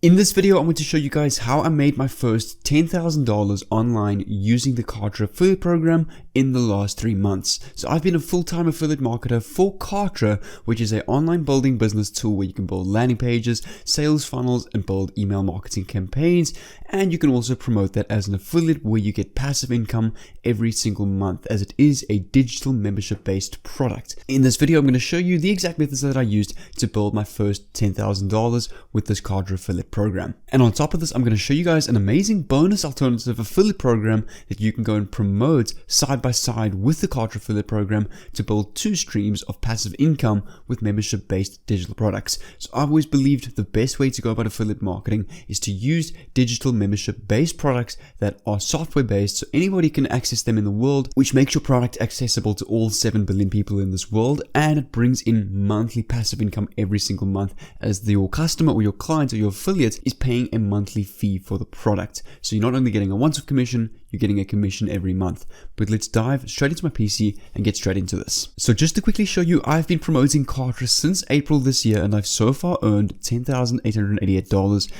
In this video, I'm going to show you guys how I made my first $10,000 online using the Kartra affiliate program in the last 3 months. So I've been a full-time affiliate marketer for Kartra, which is an online building business tool where you can build landing pages, sales funnels, and build email marketing campaigns. And you can also promote that as an affiliate where you get passive income every single month, as it is a digital membership-based product. In this video, I'm going to show you the exact methods that I used to build my first $10,000 with this Kartra affiliate program. And on top of this, I'm going to show you guys an amazing bonus alternative affiliate program that you can go and promote side by side with the Kartra affiliate program to build 2 streams of passive income with membership-based digital products. So I've always believed the best way to go about affiliate marketing is to use digital membership-based products that are software-based so anybody can access them in the world, which makes your product accessible to all 7 billion people in this world, and it brings in monthly passive income every single month as your customer or your client or your affiliate is paying a monthly fee for the product. So you're not only getting a once-off commission, you're getting a commission every month. But let's dive straight into my PC and get straight into this. So just to quickly show you, I've been promoting Kartra since April this year, and I've so far earned $10,888.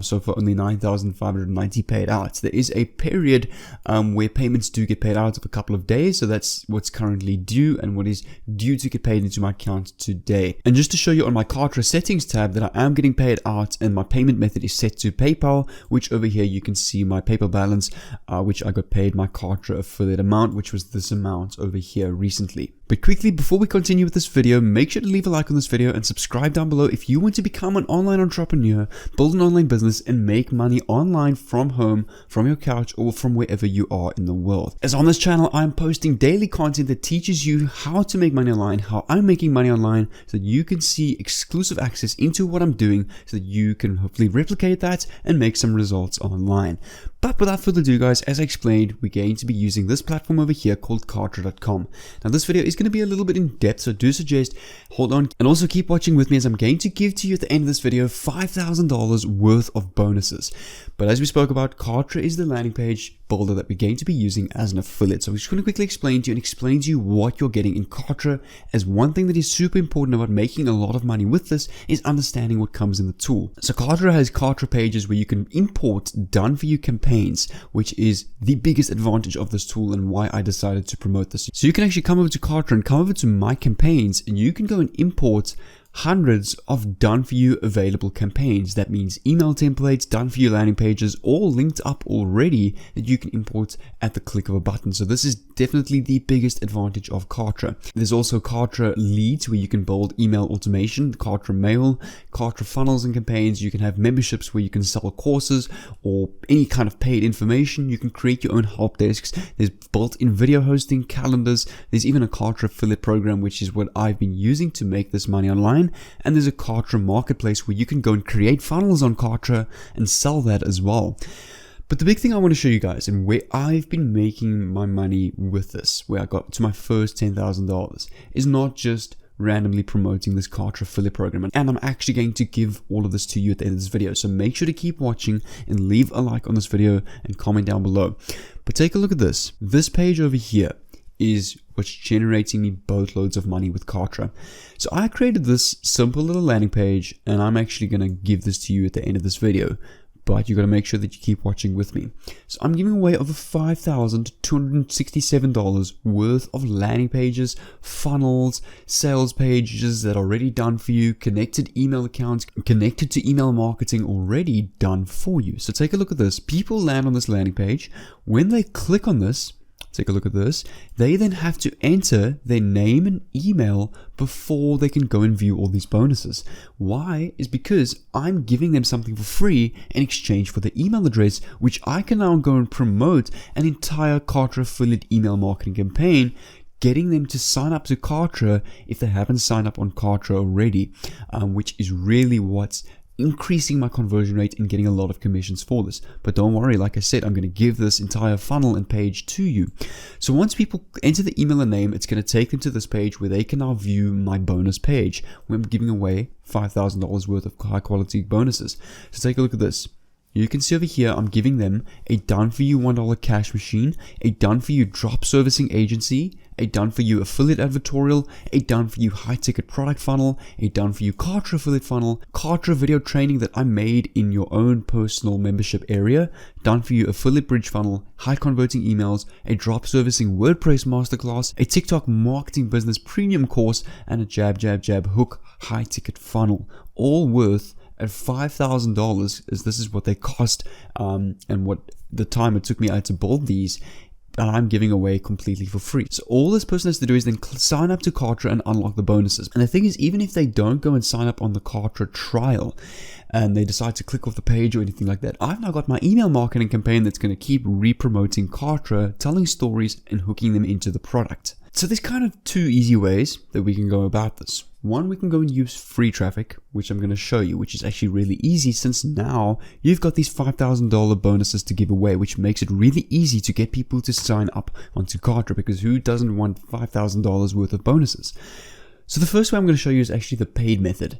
So far only $9,590 paid out. There is a period where payments do get paid out of a couple of days, so that's what's currently due and what is due to get paid into my account today. And just to show you on my Kartra settings tab that I am getting paid out, and my payment method is set to PayPal, which over here you can see my PayPal balance, which I got paid my Kartra affiliate amount, which was this amount over here recently. But quickly, before we continue with this video, make sure to leave a like on this video and subscribe down below if you want to become an online entrepreneur, build an online business, and make money online from home, from your couch, or from wherever you are in the world. As on this channel, I'm posting daily content that teaches you how to make money online, how I'm making money online, so that you can see exclusive access into what I'm doing, so that you can hopefully replicate that and make some results online. But without further ado, guys, as I explained, we're going to be using this platform over here called Kartra.com. Now, this video is going to be a little bit in depth, so do suggest hold on and also keep watching with me, as I'm going to give to you at the end of this video $5,000 worth of bonuses. But as we spoke about, Kartra is the landing page builder that we're going to be using as an affiliate. So I'm just going to quickly explain to you what you're getting in Kartra, as one thing that is super important about making a lot of money with this is understanding what comes in the tool. So Kartra has Kartra pages where you can import done for you campaigns, which is the biggest advantage of this tool and why I decided to promote this. So you can actually come over to Kartra and come over to my campaigns, and you can go and import hundreds of done for you available campaigns. That means email templates, done for you landing pages, all linked up already that you can import at the click of a button. So this is definitely the biggest advantage of Kartra. There's also Kartra leads where you can build email automation, Kartra mail, Kartra funnels and campaigns. You can have memberships where you can sell courses or any kind of paid information. You can create your own help desks. There's built-in video hosting, calendars. There's even a Kartra affiliate program, which is what I've been using to make this money online. And there's a Kartra marketplace where you can go and create funnels on Kartra and sell that as well. But the big thing I want to show you guys, and where I've been making my money with this, where I got to my first $10,000, is not just randomly promoting this Kartra affiliate program. And I'm actually going to give all of this to you at the end of this video. So make sure to keep watching and leave a like on this video and comment down below. But take a look at this. This page over here is what's generating me boatloads of money with Kartra. So I created this simple little landing page, and I'm actually going to give this to you at the end of this video. But you got to make sure that you keep watching with me. So I'm giving away over $5,267 worth of landing pages, funnels, sales pages that are already done for you, connected email accounts, connected to email marketing already done for you. So take a look at this. People land on this landing page. When they click on this, take a look at this. They then have to enter their name and email before they can go and view all these bonuses. Why? Is because I'm giving them something for free in exchange for their email address, which I can now go and promote an entire Kartra affiliate email marketing campaign, getting them to sign up to Kartra if they haven't signed up on Kartra already, which is really what's increasing my conversion rate and getting a lot of commissions for this. But don't worry, like I said, I'm going to give this entire funnel and page to you. So once people enter the email and name, it's going to take them to this page where they can now view my bonus page where I'm giving away $5,000 worth of high quality bonuses. So take a look at this. you can see over here, I'm giving them a done for you $1 cash machine, a done for you drop servicing agency, a done for you affiliate advertorial, a done for you high ticket product funnel, a done for you Kartra affiliate funnel, Kartra video training that I made in your own personal membership area, done for you affiliate bridge funnel, high converting emails, a drop servicing WordPress masterclass, a TikTok marketing business premium course, and a jab hook high ticket funnel, all worth at $5,000, as this is what they cost, and what the time it took me to build these, and I'm giving away completely for free. So all this person has to do is then sign up to Kartra and unlock the bonuses. And the thing is, even if they don't go and sign up on the Kartra trial and they decide to click off the page or anything like that, I've now got my email marketing campaign that's going to keep re-promoting Kartra, telling stories and hooking them into the product. So there's kind of two easy ways that we can go about this. One, we can go and use free traffic, which I'm going to show you, which is actually really easy since now you've got these $5,000 bonuses to give away, which makes it really easy to get people to sign up onto Kartra, because who doesn't want $5,000 worth of bonuses? So the first way I'm going to show you is actually the paid method.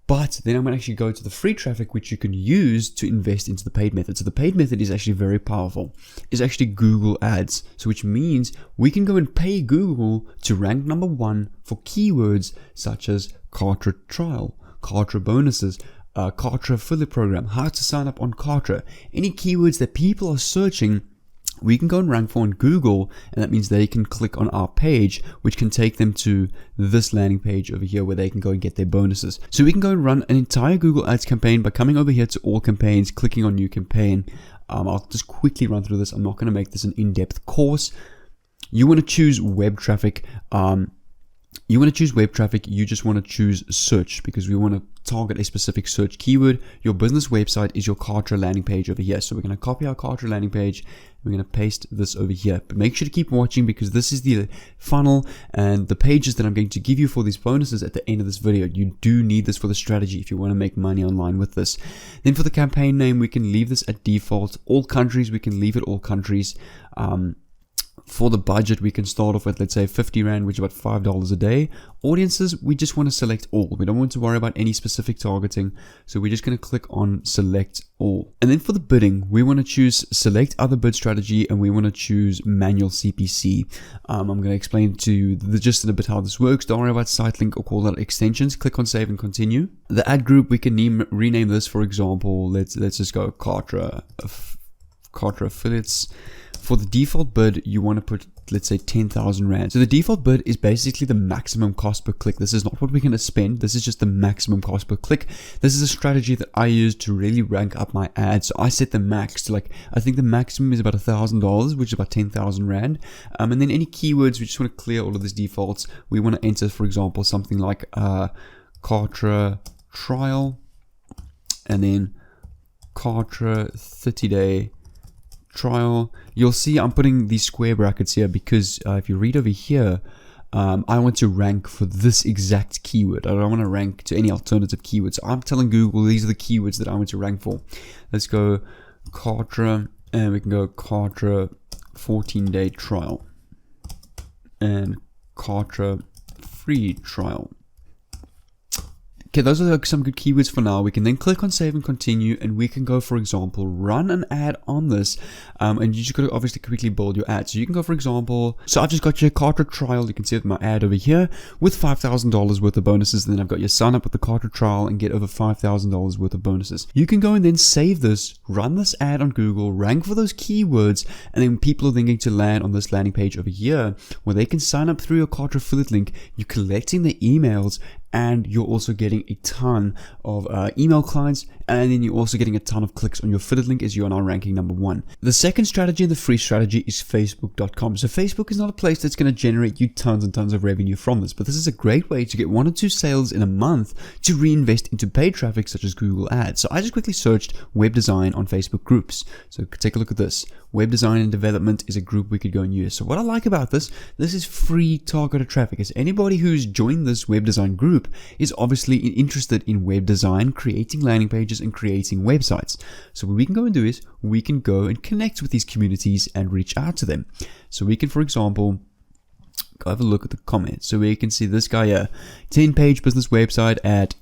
But then I'm going to actually go to the free traffic, which you can use to invest into the paid method. So the paid method is actually very powerful. It's actually Google Ads. So which means we can go and pay Google to rank number 1 for keywords such as Kartra trial, Kartra bonuses, Kartra affiliate program, how to sign up on Kartra. Any keywords that people are searching, we can go and rank for on Google, and that means they can click on our page, which can take them to this landing page over here where they can go and get their bonuses. So we can go and run an entire Google Ads campaign by coming over here to all campaigns, clicking on new campaign. I'll just quickly run through this. I'm not going to make this an in-depth course. You want to choose web traffic. You just want to choose search, because we want to target a specific search keyword. Your business website is your Kartra landing page over here. So we're going to copy our Kartra landing page. We're going to paste this over here. But make sure to keep watching, because this is the funnel and the pages that I'm going to give you for these bonuses at the end of this video. You do need this for the strategy if you want to make money online with this. Then for the campaign name, we can leave this at default. All countries, we can leave it all countries. For the budget, we can start off with, let's say, 50 Rand, which is about $5 a day. Audiences, we just want to select all. We don't want to worry about any specific targeting. So we're just going to click on select all. And then for the bidding, we want to choose select other bid strategy, and we want to choose manual CPC. I'm going to explain to you just in a bit how this works. Don't worry about site link or call that extensions. Click on save and continue. The ad group, we can rename this, for example, let's just go Kartra affiliates. For the default bid, you want to put, let's say, 10,000 Rand. So the default bid is basically the maximum cost per click. This is not what we're going to spend. This is just the maximum cost per click. This is a strategy that I use to really rank up my ads. So I set the max to, like, I think the maximum is about $1,000, which is about 10,000 Rand. And then any keywords, we just want to clear all of these defaults. We want to enter, for example, something like Kartra trial, and then Kartra 30-day trial. You'll see I'm putting these square brackets here because if you read over here, I want to rank for this exact keyword. I don't want to rank to any alternative keywords. So I'm telling Google these are the keywords that I want to rank for. Let's go Kartra, and we can go Kartra 14-day trial and Kartra free trial. Okay, those are some good keywords for now. We can then click on save and continue, and we can go, for example, run an ad on this, and you just got to obviously quickly build your ad. So you can go, for example, so I've just got your Kartra trial. You can see my ad over here with $5,000 worth of bonuses, and then I've got your sign up with the Kartra trial and get over $5,000 worth of bonuses. You can go and then save this, run this ad on Google, rank for those keywords, and then people are then going to land on this landing page over here where they can sign up through your Kartra affiliate link. You're collecting the emails, and you're also getting a ton of email clients, and then you're also getting a ton of clicks on your affiliate link as you are now ranking number 1. The second strategy and the free strategy is Facebook.com. So Facebook is not a place that's going to generate you tons and tons of revenue from this, but this is a great way to get 1 or 2 sales in a month to reinvest into paid traffic such as Google Ads. So I just quickly searched web design on Facebook groups. So take a look at this. Web design and development is a group we could go and use. So what I like about this is free targeted traffic. As anybody who's joined this web design group is obviously interested in web design, creating landing pages and creating websites. So what we can go and do is we can go and connect with these communities and reach out to them. So we can, for example, go have a look at the comments. So we can see this guy here, 10-page business website at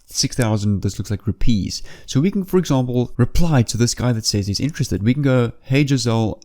6,000, this looks like rupees. So we can, for example, reply to this guy that says he's interested. We can go, hey Giselle,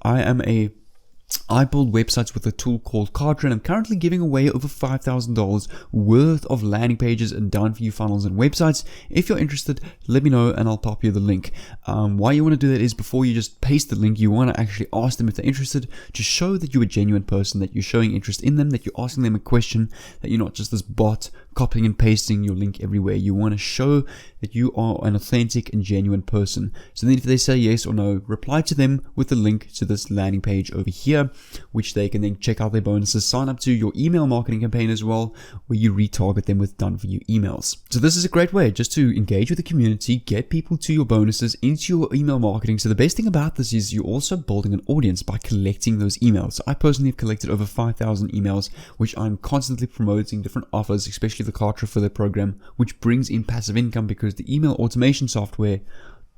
I build websites with a tool called Kartra, and I'm currently giving away over $5,000 worth of landing pages and done for you funnels and websites. If you're interested, let me know and I'll pop you the link. Why you want to do that is before you just paste the link, you want to actually ask them if they're interested to show that you're a genuine person, that you're showing interest in them, that you're asking them a question, that you're not just this bot copying and pasting your link everywhere. You want to show that you are an authentic and genuine person. So then if they say yes or no, reply to them with the link to this landing page over here, which they can then check out their bonuses, sign up to your email marketing campaign as well, where you retarget them with done for you emails. So this is a great way just to engage with the community, get people to your bonuses, into your email marketing. So the best thing about this is you're also building an audience by collecting those emails. I personally have collected over 5,000 emails, which I'm constantly promoting different offers, especially the Kartra Affiliate program, which brings in passive income because the email automation software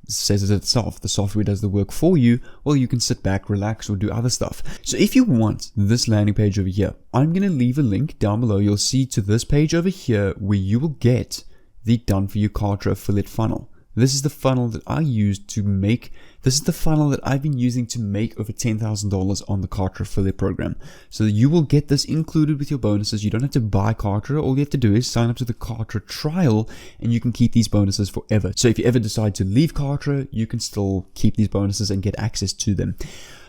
says it itself. The software does the work for you while you can sit back, relax, or do other stuff. So if you want this landing page over here, I'm going to leave a link down below. You'll see to this page over here where you will get the done for you Kartra affiliate funnel. This is the funnel that I used to make. This is the funnel that I've been using to make over $10,000 on the Kartra affiliate program. So you will get this included with your bonuses. You don't have to buy Kartra. All you have to do is sign up to the Kartra trial and you can keep these bonuses forever. So if you ever decide to leave Kartra, you can still keep these bonuses and get access to them.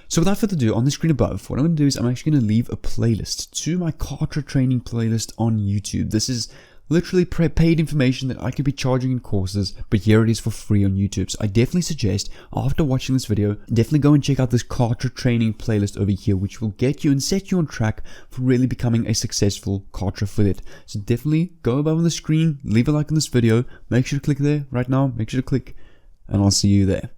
So without further ado, on the screen above, what I'm going to do is I'm actually going to leave a playlist to my Kartra training playlist on YouTube. This is literally paid information that I could be charging in courses, but here it is for free on YouTube. So I definitely suggest, after watching this video, definitely go and check out this Kartra training playlist over here, which will get you and set you on track for really becoming a successful Kartra affiliate. So definitely go above on the screen, leave a like on this video, make sure to click there right now, make sure to click, and I'll see you there.